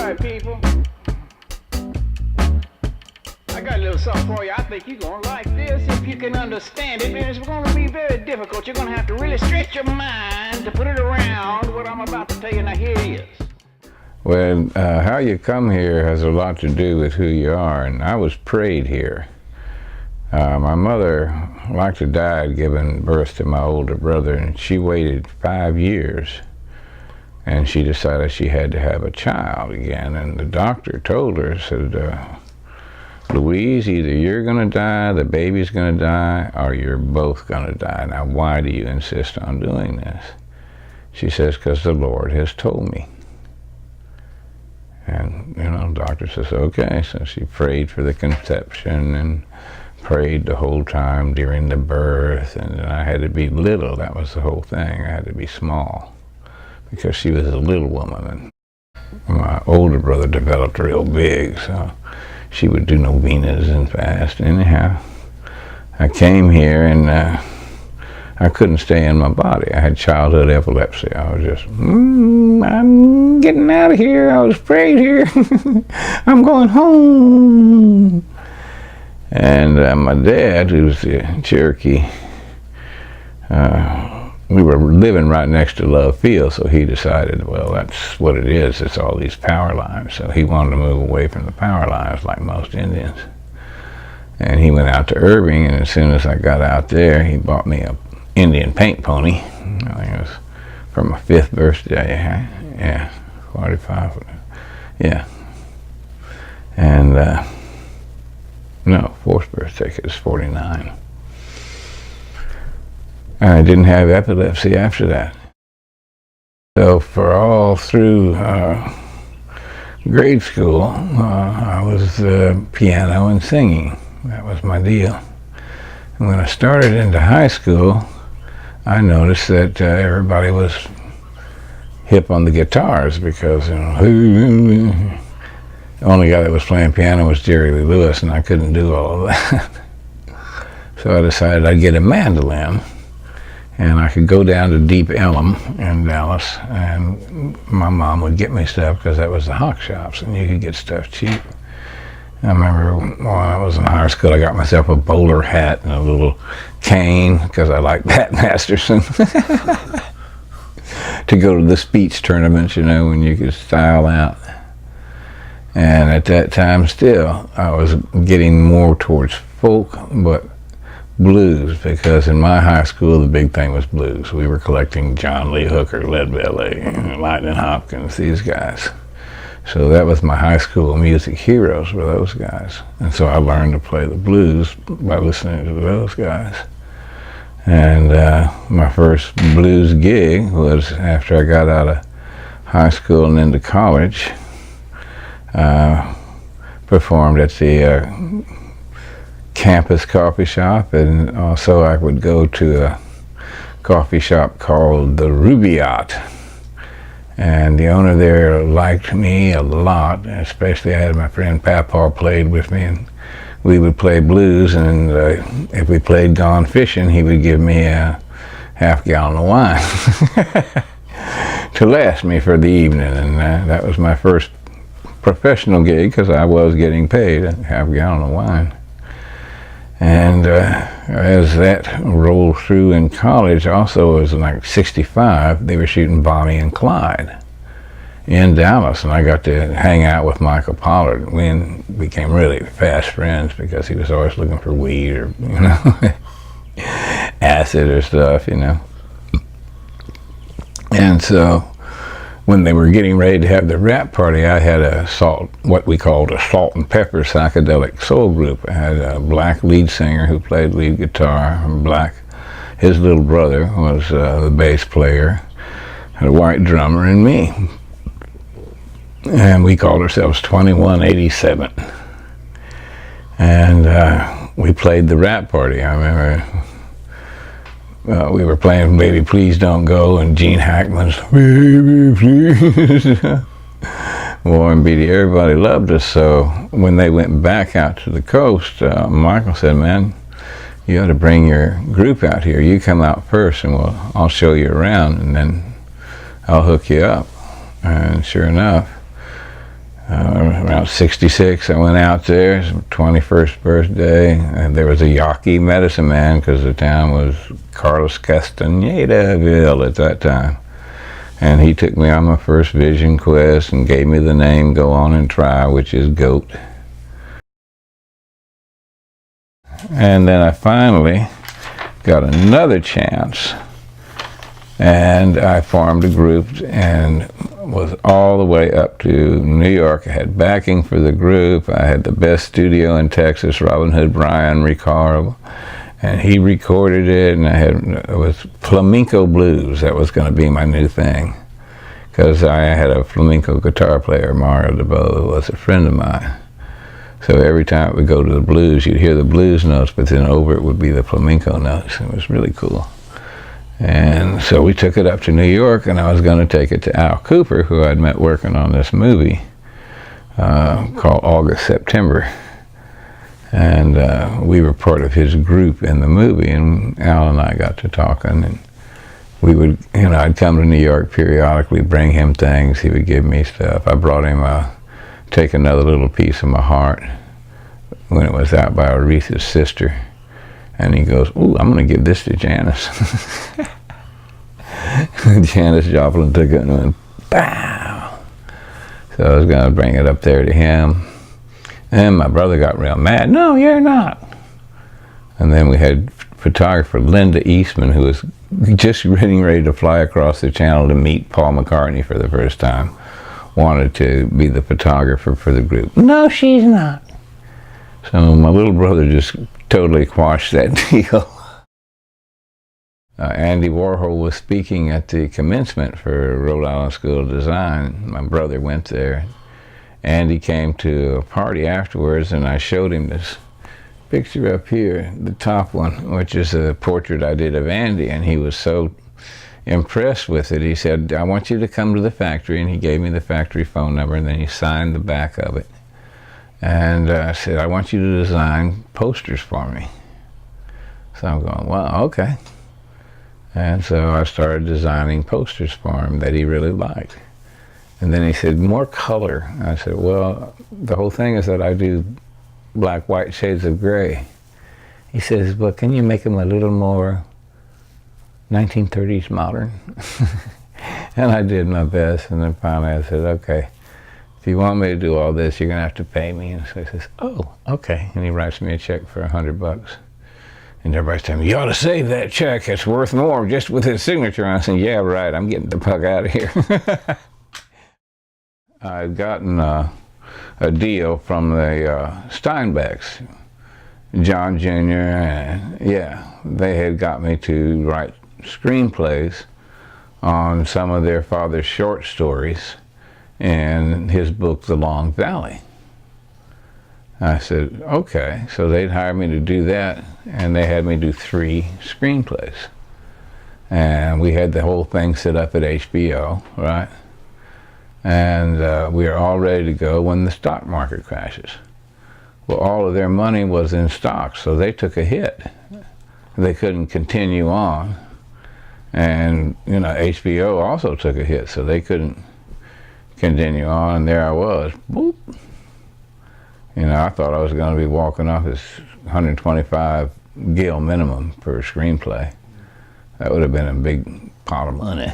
right, people. I got a little something for you. I think you're going to like this if you can understand it. And it's going to be very difficult. You're going to have to really stretch your mind to put it around what I'm about to tell you. Now, here it is. Well, how you come here has a lot to do with who you are, and I was prayed here. My mother likely died giving birth to my older brother, and she waited 5 years, and she decided she had to have a child again, and the doctor told her, said, Louise, either you're going to die, the baby's going to die, or you're both going to die. Now, why do you insist on doing this? She says, because the Lord has told me. And, the doctor says, okay. So she prayed for the conception and prayed the whole time during the birth. And I had to be little. That was the whole thing. I had to be small because she was a little woman. And my older brother developed real big, so she would do novenas and fast. Anyhow, I came here and I couldn't stay in my body. I had childhood epilepsy. I was just, I'm getting out of here. I was prayed here. I'm going home. And my dad, who was the Cherokee, we were living right next to Love Field, so he decided, well, that's what it is. It's all these power lines. So he wanted to move away from the power lines like most Indians. And he went out to Irving, and as soon as I got out there, he bought me a Indian paint pony. I think it was for my 5th birthday. Yeah, 45. Yeah. And, no, 4th birthday, because it's 49. And I didn't have epilepsy after that. So for all through grade school, I was piano and singing. That was my deal. And when I started into high school, I noticed that everybody was hip on the guitars because the only guy that was playing piano was Jerry Lee Lewis, and I couldn't do all of that. So I decided I'd get a mandolin, and I could go down to Deep Ellum in Dallas, and my mom would get me stuff because that was the hawk shops, and you could get stuff cheap. I remember when I was in high school, I got myself a bowler hat and a little cane because I liked Pat Masterson to go to the speech tournaments, when you could style out. And at that time still, I was getting more towards folk, but blues, because in my high school, the big thing was blues. We were collecting John Lee Hooker, Lead Belly, Lightning Hopkins, these guys. So that was my high school music heroes, were those guys. And so I learned to play the blues by listening to those guys. And my first blues gig was after I got out of high school and into college. Performed at the campus coffee shop, and also I would go to a coffee shop called the Rubaiyat. And the owner there liked me a lot, especially I had my friend Papaw played with me, and we would play blues, and if we played Gone Fishing, he would give me a half-gallon of wine to last me for the evening, and that was my first professional gig because I was getting paid a half-gallon of wine. And as that rolled through in college, also it was like 65, they were shooting Bonnie and Clyde in Dallas, and I got to hang out with Michael Pollard. We became really fast friends because he was always looking for weed or, acid or stuff, And so when they were getting ready to have the rap party, I had what we called a salt and pepper psychedelic soul group. I had a black lead singer who played lead guitar, his little brother was the bass player, had a white drummer, and me. And we called ourselves 2187. And we played the rap party. I remember we were playing Baby Please Don't Go and Gene Hackman's Baby Please. Warren Beatty, everybody loved us. So when they went back out to the coast, Michael said, man, you ought to bring your group out here. You come out first and I'll show you around, and then I'll hook you up. And sure enough, around 66, I went out there. It was my 21st birthday, and there was a Yaqui medicine man because the town was Carlos Castanedaville at that time. And he took me on my first vision quest and gave me the name Go On and Try, which is GOAT. And then I finally got another chance, and I formed a group and was all the way up to New York. I had backing for the group. I had the best studio in Texas, Robin Hood Brian Ricardo, and he recorded it, and it was flamenco blues. That was going to be my new thing, because I had a flamenco guitar player, Mario DeBow, who was a friend of mine. So every time it would go to the blues, you'd hear the blues notes, but then over it would be the flamenco notes. It was really cool. And so we took it up to New York, and I was going to take it to Al Cooper, who I'd met working on this movie called August September. And we were part of his group in the movie, and Al and I got to talking, and we would, I'd come to New York periodically, bring him things, he would give me stuff. I brought him Take Another Little Piece of My Heart when it was out by Aretha's sister. And he goes, ooh, I'm going to give this to Janis. Janis Joplin took it and went, bow. So I was going to bring it up there to him. And my brother got real mad. No, you're not. And then we had photographer Linda Eastman, who was just getting ready to fly across the channel to meet Paul McCartney for the first time, wanted to be the photographer for the group. No, she's not. So my little brother just totally quashed that deal. Andy Warhol was speaking at the commencement for Rhode Island School of Design. My brother went there. Andy came to a party afterwards, and I showed him this picture up here, the top one, which is a portrait I did of Andy, and he was so impressed with it. He said, I want you to come to the factory, and he gave me the factory phone number, and then he signed the back of it. And I said, I want you to design posters for me. So I'm going, well, okay. And so I started designing posters for him that he really liked. And then he said, more color. I said, well, the whole thing is that I do black, white shades of gray. He says, but can you make them a little more 1930s modern? And I did my best, and then finally I said, okay, if you want me to do all this, you're going to have to pay me. And so he says, oh, okay. And he writes me a check for $100. And everybody's telling me, you ought to save that check. It's worth more just with his signature on it. I said, yeah, right. I'm getting the fuck out of here. I'd gotten a deal from the Steinbecks, John Jr., and yeah, they had got me to write screenplays on some of their father's short stories in his book, The Long Valley. I said, okay. So they'd hire me to do that, and they had me do 3 screenplays. And we had the whole thing set up at HBO, right? And we were all ready to go when the stock market crashes. Well, all of their money was in stocks, so they took a hit. They couldn't continue on. And, HBO also took a hit, so they couldn't continue on, and there I was, boop. I thought I was going to be walking off this 125 gil minimum for a screenplay. That would have been a big pot of money.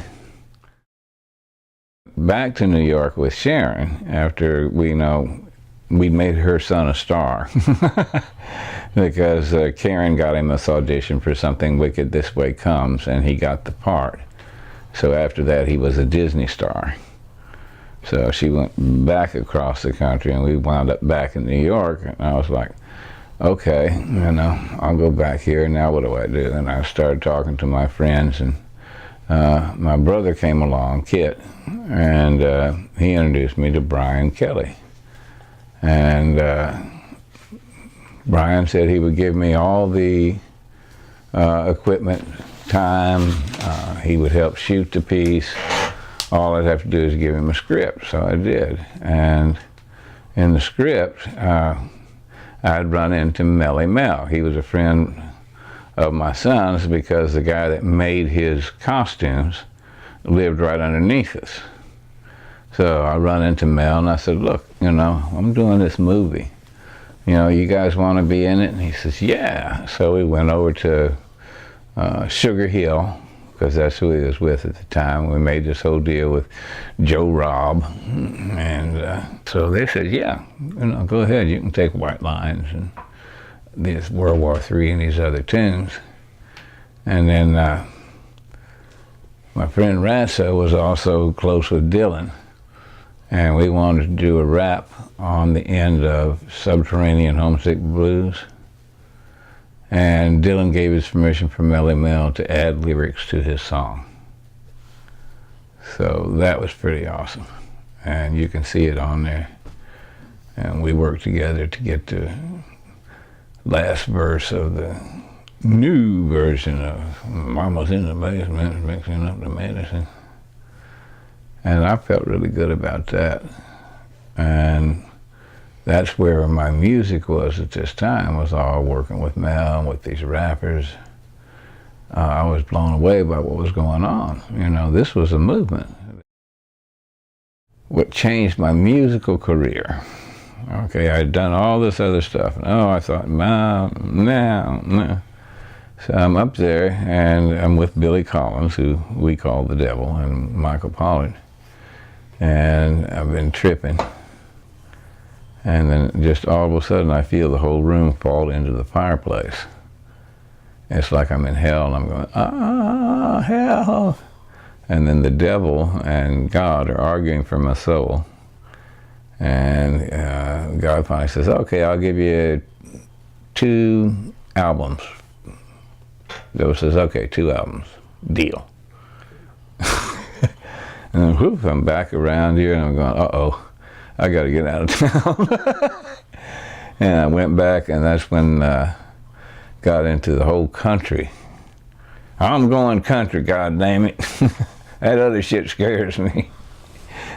Back to New York with Sharon after we'd made her son a star. Because Karen got him this audition for Something Wicked This Way Comes, and he got the part. So after that, he was a Disney star. So she went back across the country, and we wound up back in New York, and I was like, okay, I'll go back here, now what do I do? And I started talking to my friends, and my brother came along, Kit, and he introduced me to Brian Kelly. And Brian said he would give me all the equipment, time, he would help shoot the piece. All I'd have to do is give him a script, so I did. And in the script, I'd run into Melly Mel. He was a friend of my son's because the guy that made his costumes lived right underneath us. So I run into Mel and I said, look, you know, I'm doing this movie. You know, you guys want to be in it? And he says, yeah. So we went over to Sugar Hill, because that's who he was with at the time. We made this whole deal with Joe Robb. And so they said, yeah, you know, go ahead, you can take White Lines and this World War III and these other tunes. And then my friend Ranso was also close with Dylan. And we wanted to do a rap on the end of Subterranean Homesick Blues. And Dylan gave his permission for Melly Mel to add lyrics to his song. So that was pretty awesome. And you can see it on there. And we worked together to get the last verse of the new version of Mama's in the Basement Mixing Up the Medicine. And I felt really good about that. And that's where my music was at this time, was all working with Mel and with these rappers. I was blown away by what was going on. You know, this was a movement. What changed my musical career, okay, I'd done all this other stuff. And I thought, no. So I'm up there and I'm with Billy Collins, who we call the Devil, and Michael Pollard. And I've been tripping. And then just all of a sudden I feel the whole room fall into the fireplace. It's like I'm in hell and I'm going, hell. And then the devil and God are arguing for my soul. And God finally says, okay, I'll give you 2 albums. The devil says, okay, 2 albums, deal. And then whoop, I'm back around here and I'm going, uh-oh. I got to get out of town. And I went back, and that's when got into the whole country. I'm going country, God damn it. That other shit scares me.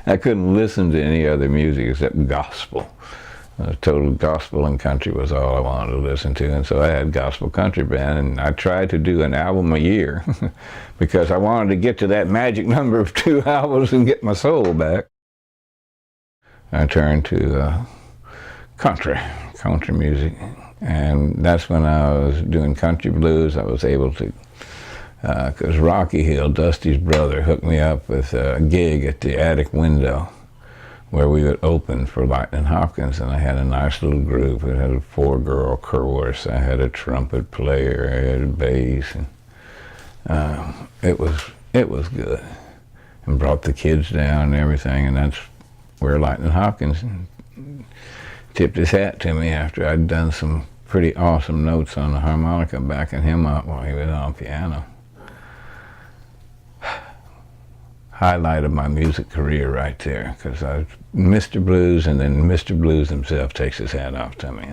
I couldn't listen to any other music except gospel. Total gospel and country was all I wanted to listen to, and so I had gospel country band, and I tried to do an album a year because I wanted to get to that magic number of 2 albums and get my soul back. I turned to country music, and that's when I was doing country blues. I was able to, because Rocky Hill, Dusty's brother, hooked me up with a gig at the Attic Window where we would open for Lightning Hopkins, and I had a nice little group. It had a 4-girl chorus. I had a trumpet player, I had a bass, and it was good. And brought the kids down and everything, and that's where Lightning Hopkins tipped his hat to me after I'd done some pretty awesome notes on the harmonica, backing him up while he was on piano. Highlight of my music career right there, because I was Mr. Blues, and then Mr. Blues himself takes his hat off to me.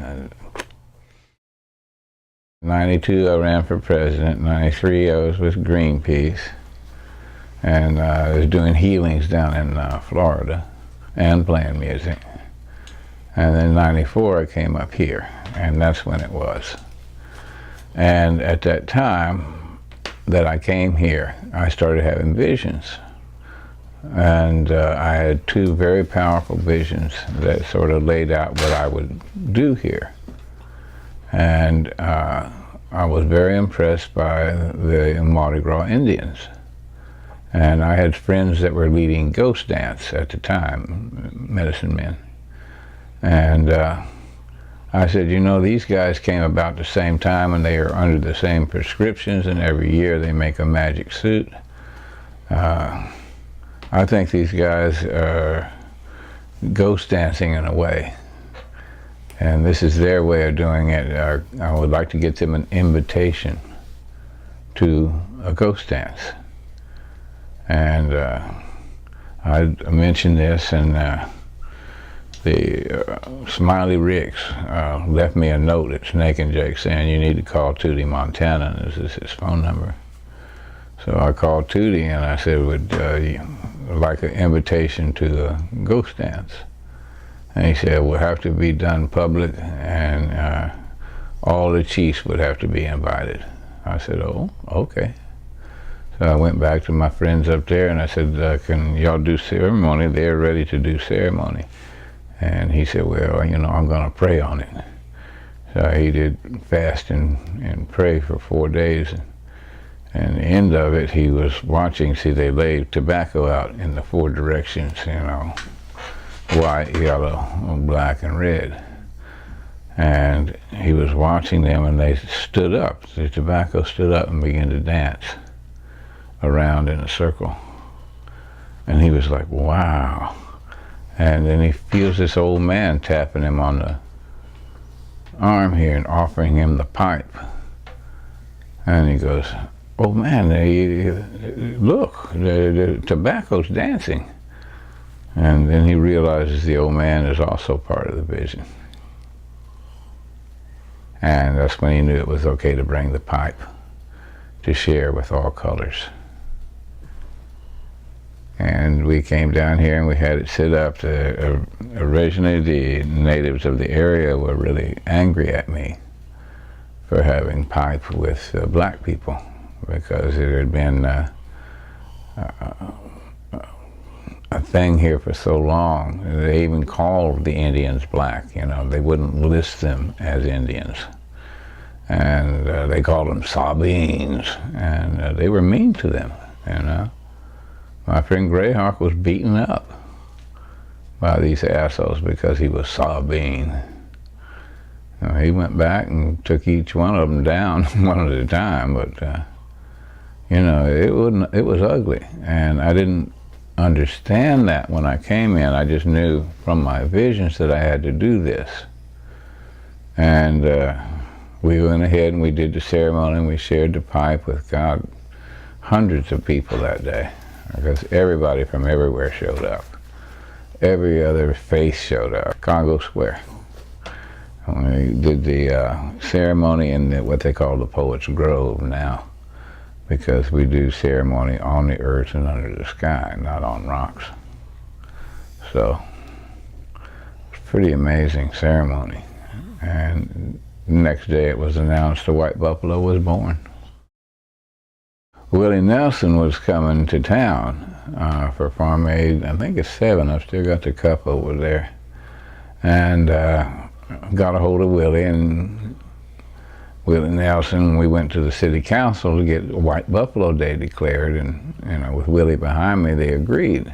92, I ran for president. 93, I was with Greenpeace, and I was doing healings down in Florida and playing music. And then 94, I came up here, and that's when it was. And at that time that I came here, I started having visions. And I had 2 very powerful visions that sort of laid out what I would do here. And I was very impressed by the Mardi Gras Indians. And I had friends that were leading ghost dance at the time, medicine men. And I said, you know, these guys came about the same time and they are under the same prescriptions, and every year they make a magic suit. I think these guys are ghost dancing in a way. And this is their way of doing it. I would like to get them an invitation to a ghost dance. And I mentioned this, and the Smiley Ricks left me a note at Snake and Jake saying, you need to call Tootie Montana, and this is his phone number. So I called Tootie and I said, would you like an invitation to a ghost dance? And he said, it would have to be done public, and all the chiefs would have to be invited. I said, oh, okay. So I went back to my friends up there and I said, can y'all do ceremony? They're ready to do ceremony. And he said, well, you know, I'm going to pray on it. So he did fast and pray for 4 days. And the end of it, he was watching, see, they laid tobacco out in the 4 directions, you know, white, yellow, black, and red. And he was watching them, and they stood up. The tobacco stood up and began to dance around in a circle. And he was like, wow. And then he feels this old man tapping him on the arm here and offering him the pipe. And he goes, oh man, look, the tobacco's dancing. And then he realizes the old man is also part of the vision. And that's when he knew it was okay to bring the pipe to share with all colors. And we came down here and we had it set up. Originally, the natives of the area were really angry at me for having pipe with black people, because it had been a thing here for so long. They even called the Indians black, you know. They wouldn't list them as Indians. And they called them Sabines, and they were mean to them, you know. My friend Greyhawk was beaten up by these assholes because he was Sabine. You know, he went back and took each one of them down one at a time, but you know, it was ugly, and I didn't understand that when I came in. I just knew from my visions that I had to do this. And we went ahead and we did the ceremony, and we shared the pipe with God. Hundreds of people that day, because everybody from everywhere showed up. Every other face showed up. Congo Square. We did the ceremony in what they call the Poets' Grove now, because we do ceremony on the earth and under the sky, not on rocks. So it's a pretty amazing ceremony. And the next day it was announced the white buffalo was born. Willie Nelson was coming to town for Farm Aid. I think it's 7. I've still got the cup over there. And got a hold of Willie, and Willie Nelson, we went to the city council to get White Buffalo Day declared, and you know, with Willie behind me, they agreed.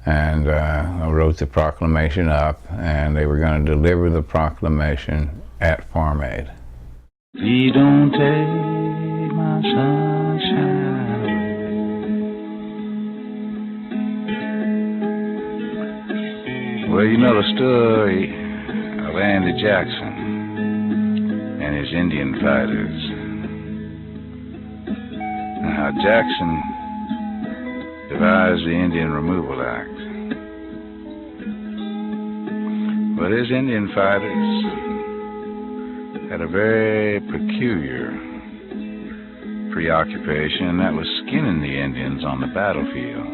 And I wrote the proclamation up, and they were going to deliver the proclamation at Farm Aid. Please don't take my sunshine away. Well, you know the story of Andy Jackson and his Indian fighters, and how Jackson devised the Indian Removal Act. But his Indian fighters had a very peculiar preoccupation, and that was skinning the Indians on the battlefield.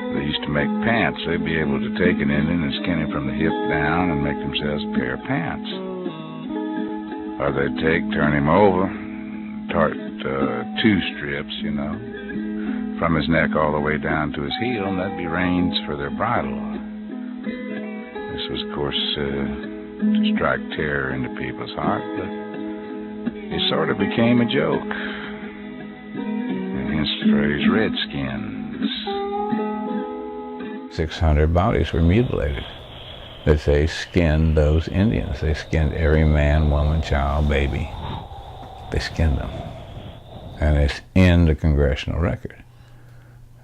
They used to make pants. They'd be able to take an Indian and skin him from the hip down and make themselves a pair of pants. Or they'd turn him over, tart 2 strips, you know, from his neck all the way down to his heel, and that'd be reins for their bridle. This was, of course, to strike terror into people's heart, but it sort of became a joke. And hence the phrase Redskins. 600 bodies were mutilated. That they skinned those Indians. They skinned every man, woman, child, baby. They skinned them. And it's in the congressional record.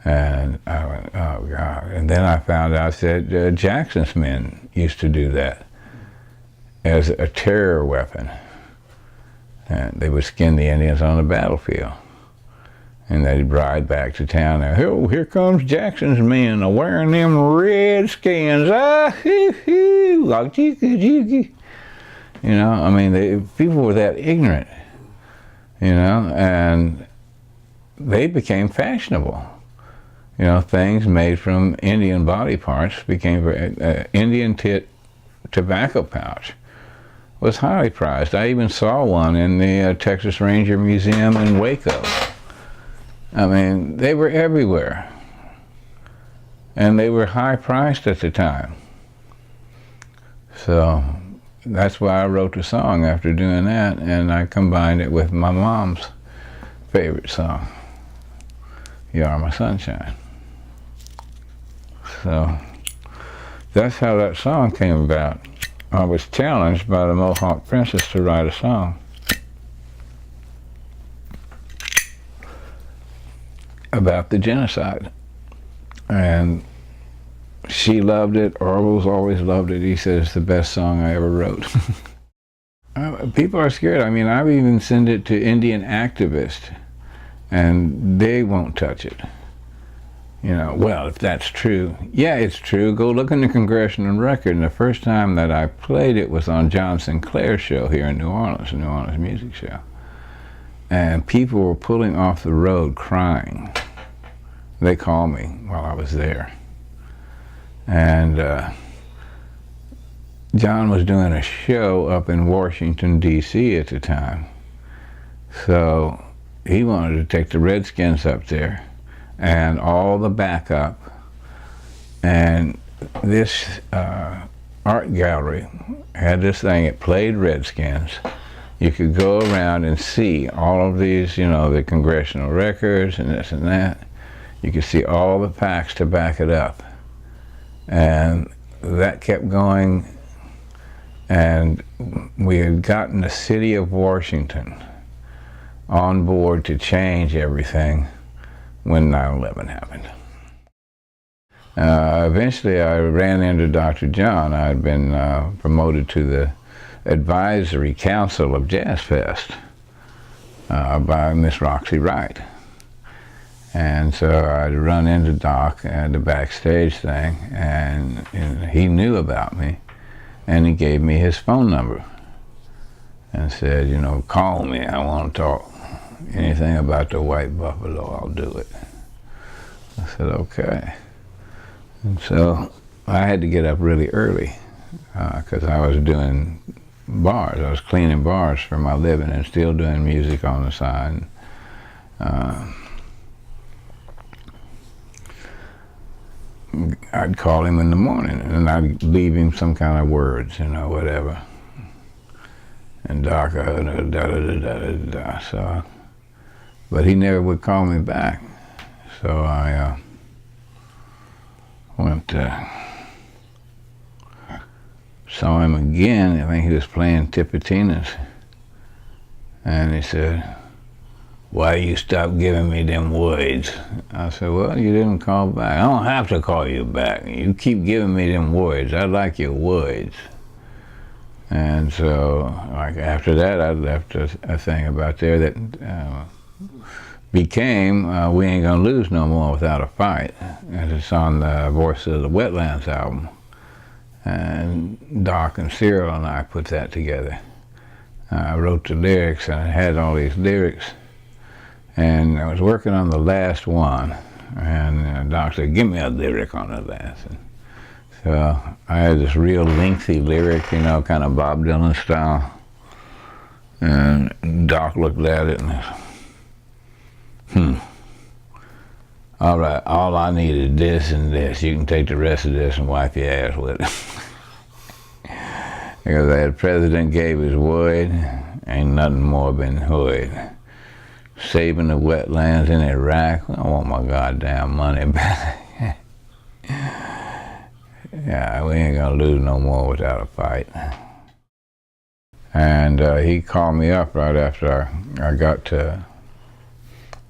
And I went, oh God. And then I found out that Jackson's men used to do that as a terror weapon. And they would skin the Indians on the battlefield. And they'd ride back to town. Oh, here comes Jackson's men wearing them redskins. Ah, hoo, hoo, like jiggy. You know, I mean, people were that ignorant, you know, and they became fashionable. You know, things made from Indian body parts became Indian tit tobacco pouch. was highly prized. I even saw one in the Texas Ranger Museum in Waco. I mean, they were everywhere. And they were high priced at the time. So that's why I wrote the song after doing that, and I combined it with my mom's favorite song, You Are My Sunshine. So that's how that song came about. I was challenged by the Mohawk Princess to write a song about the genocide. And she loved it. Orville's always loved it. He said it's the best song I ever wrote. People are scared. I mean, I've even sent it to Indian activists, and they won't touch it. You know, well, if that's true, yeah, it's true. Go look in the Congressional Record, and the first time that I played it was on John Sinclair's show here in New Orleans, the New Orleans Music Show. And people were pulling off the road crying. They called me while I was there. And John was doing a show up in Washington, D.C. at the time. So he wanted to take the Redskins up there and all the backup. And this art gallery had this thing, it played Redskins. You could go around and see all of these, you know, the congressional records and this and that. You could see all the facts to back it up. And that kept going, and we had gotten the city of Washington on board to change everything when 9/11 happened. Eventually I ran into Dr. John. I had been promoted to the advisory council of Jazz Fest by Miss Roxy Wright. And so I'd run into Doc at the backstage thing, and he knew about me, and he gave me his phone number and said, you know, call me, I want to talk. Anything about the white buffalo, I'll do it. I said, okay. And so I had to get up really early because I was doing bars. I was cleaning bars for my living and still doing music on the side. I'd call him in the morning and I'd leave him some kind of words, you know, whatever. And Doc, da-da-da-da-da-da. So, but he never would call me back. So I went saw him again. I think he was playing Tipitinas. And he said, why you stop giving me them words? I said, well, you didn't call back. I don't have to call you back. You keep giving me them words. I like your words. And so, like after that, I left a thing about there that became We Ain't Gonna Lose No More Without a Fight. And it's on the Voices of the Wetlands album. And Doc and Cyril and I put that together. I wrote the lyrics, and I had all these lyrics. And I was working on the last one, and Doc said, give me a lyric on the last. And so I had this real lengthy lyric, you know, kind of Bob Dylan style. And Doc looked at it and, all right, all I need is this and this. You can take the rest of this and wipe your ass with it. Because that president gave his word, ain't nothing more been heard. Saving the wetlands in Iraq, I want my goddamn money back. Yeah, we ain't gonna lose no more without a fight. And he called me up right after I got to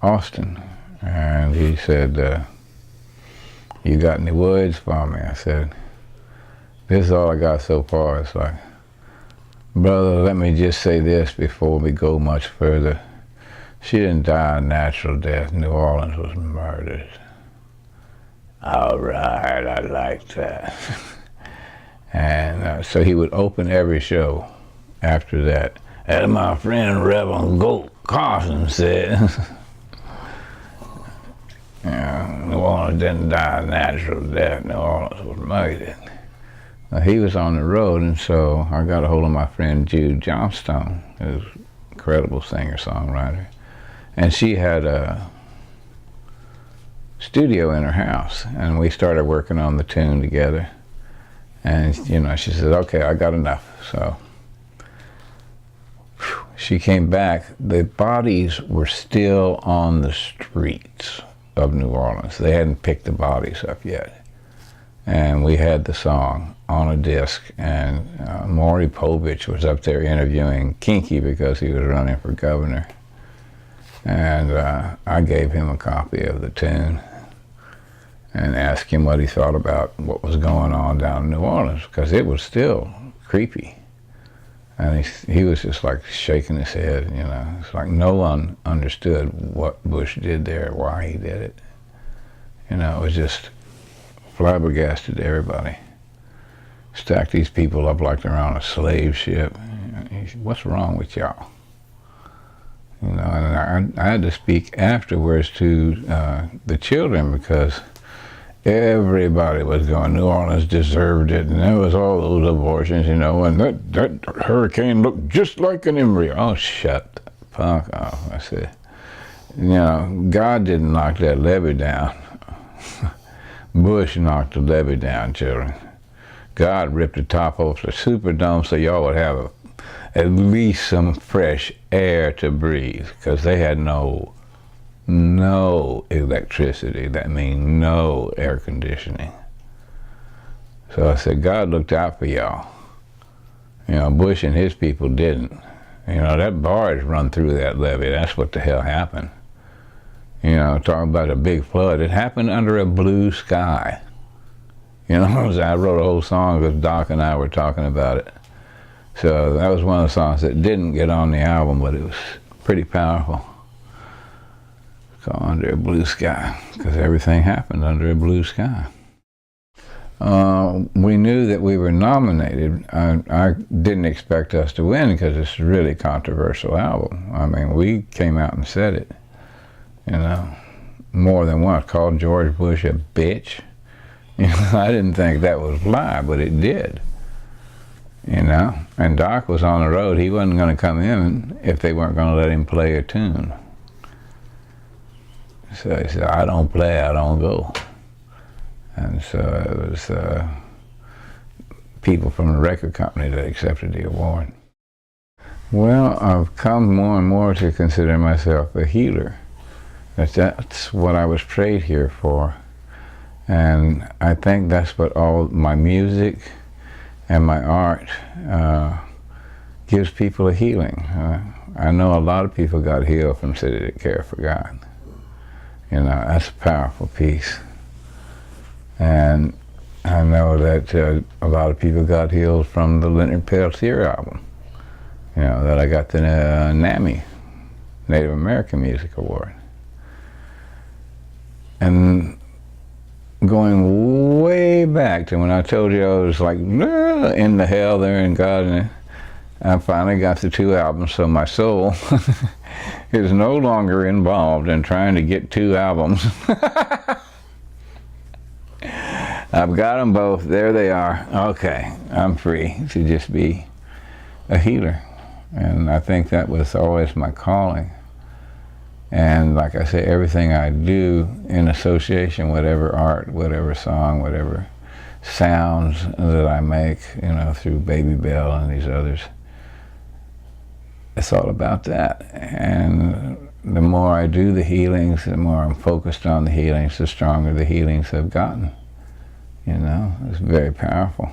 Austin, and he said, you got any words for me? I said, this is all I got so far. It's like, brother, let me just say this before we go much further. She didn't die a natural death. New Orleans was murdered. All right, I like that. And so he would open every show after that. As my friend Reverend Carson said, New Orleans didn't die a natural death. New Orleans was murdered. He was on the road, and so I got a hold of my friend Jude Johnstone, who's an incredible singer-songwriter. And she had a studio in her house, and we started working on the tune together. And, you know, she said, okay, I got enough. So she came back. The bodies were still on the streets of New Orleans. They hadn't picked the bodies up yet. And we had the song on a disc, and Maury Povich was up there interviewing Kinky because he was running for governor. And I gave him a copy of the tune and asked him what he thought about what was going on down in New Orleans, because it was still creepy. And he was just like shaking his head, you know. It's like no one understood what Bush did there, why he did it. You know, it was just flabbergasted everybody. Stacked these people up like they're on a slave ship. What's wrong with y'all? You know, and I had to speak afterwards to the children, because everybody was going, New Orleans deserved it, and there was all those abortions, you know, and that hurricane looked just like an embryo. Oh, shut the fuck off. I said, you know, God didn't knock that levee down. Bush knocked the levee down, children. God ripped the top off the Superdome so y'all would have at least some fresh air to breathe, because they had no electricity. That means no air conditioning. So I said, God looked out for y'all. You know, Bush and his people didn't. You know, that barge run through that levee. That's what the hell happened. You know, talking about a big flood. It happened under a blue sky. You know, I wrote a whole song because Doc and I were talking about it. So that was one of the songs that didn't get on the album, but it was pretty powerful. It's called Under a Blue Sky, because everything happened under a blue sky. We knew that we were nominated. I didn't expect us to win because it's a really controversial album. I mean, we came out and said it, you know, more than once. Called George Bush a bitch. You know, I didn't think that was lie, but it did. You know, and Doc was on the road. He wasn't going to come in if they weren't going to let him play a tune. So he said, I don't play, I don't go. And so it was people from the record company that accepted the award. Well, I've come more and more to consider myself a healer. That's what I was prayed here for. And I think that's what all my music and my art gives people a healing. I know a lot of people got healed from City That Care for God. You know, that's a powerful piece. And I know that a lot of people got healed from the Leonard Peltier album. You know, that I got the NAMI, Native American Music Award. And going way back to when I told you I was like in the hell there in God, and I finally got the 2 albums, so my soul is no longer involved in trying to get 2 albums. I've got them both. There they are. Okay, I'm free to just be a healer. And I think that was always my calling. And like I say, everything I do in association, whatever art, whatever song, whatever sounds that I make, you know, through Baby Bell and these others, it's all about that. And the more I do the healings, the more I'm focused on the healings, the stronger the healings have gotten. You know, it's very powerful,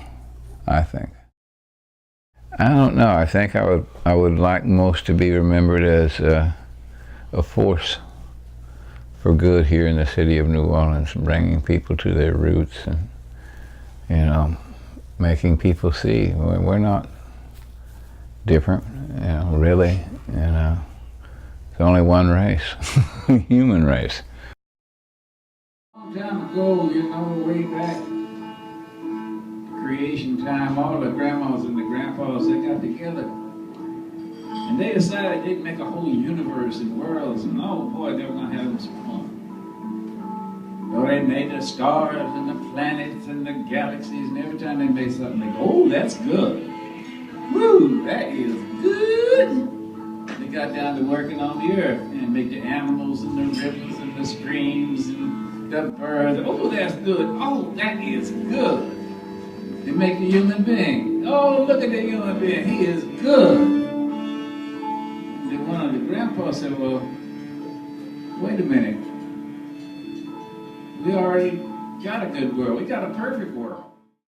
I think. I don't know. I think I would like most to be remembered as a force for good here in the city of New Orleans, bringing people to their roots and, you know, making people see we're not different, you know, really, you know. There's only one race, human race. A long time ago, you know, way back, creation time, all the grandmas and the grandpas, they got together and they decided they'd make a whole universe and worlds, and oh boy, they were going to have some fun. know, they made the stars and the planets and the galaxies, and every time they made something, they go, oh, that's good. Woo, that is good. They got down to working on the earth and make the animals and the rivers and the streams and the birds. Oh, that's good. Oh, that is good. They make the human being. Oh, look at the human being. He is good. And then one of the grandpas said, well, wait a minute. We already got a good world. We got a perfect world.